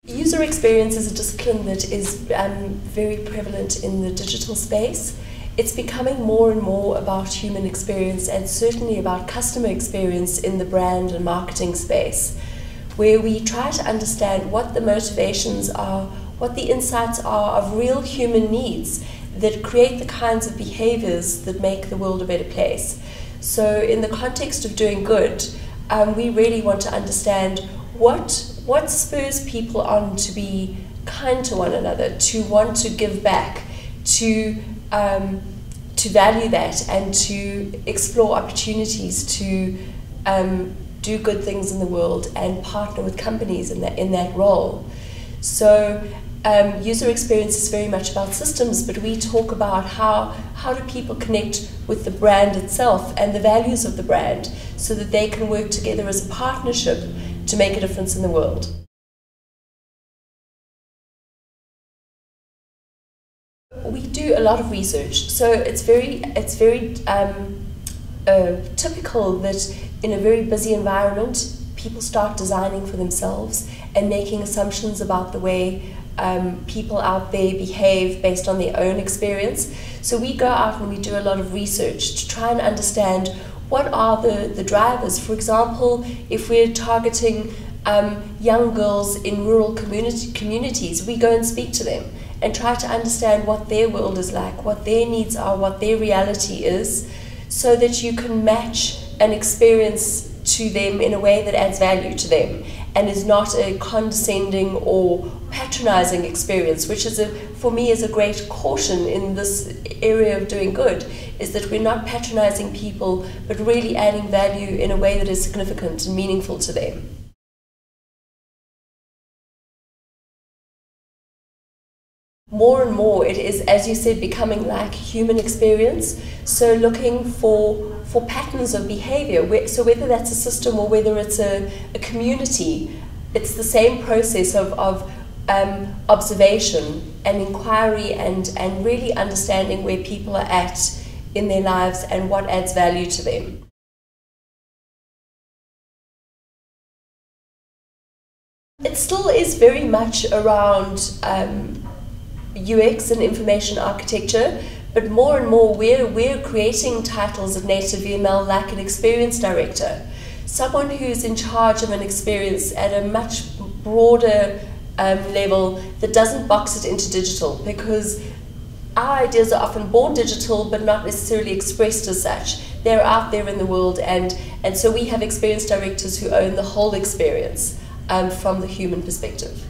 User experience is a discipline that is very prevalent in the digital space. It's becoming more and more about human experience and certainly about customer experience in the brand and marketing space, where we try to understand what the motivations are, what the insights are of real human needs that create the kinds of behaviours that make the world a better place. So in the context of doing good, we really want to understand what spurs people on to be kind to one another, to want to give back, to value that, and to explore opportunities to do good things in the world and partner with companies in that role. So user experience is very much about systems, but we talk about how do people connect with the brand itself and the values of the brand so that they can work together as a partnership to make a difference in the world. We do a lot of research, so it's very typical that in a very busy environment, people start designing for themselves and making assumptions about the way people out there behave based on their own experience. So we go out and we do a lot of research to try and understand what are the drivers. For example, if we're targeting young girls in rural communities, we go and speak to them and try to understand what their world is like, what their needs are, what their reality is, so that you can match an experience to them in a way that adds value to them and is not a condescending or patronizing experience, which is for me is a great caution in this area of doing good, is that we're not patronizing people but really adding value in a way that is significant and meaningful to them. More and more it is, as you said, becoming like human experience, so looking for patterns of behavior. So whether that's a system or whether it's a community, it's the same process of observation and inquiry and really understanding where people are at in their lives and what adds value to them. It still is very much around UX and information architecture, but more and more we're creating titles of native VML like an experience director, someone who's in charge of an experience at a much broader level that doesn't box it into digital, because our ideas are often born digital but not necessarily expressed as such. They're out there in the world, and so we have experience directors who own the whole experience from the human perspective.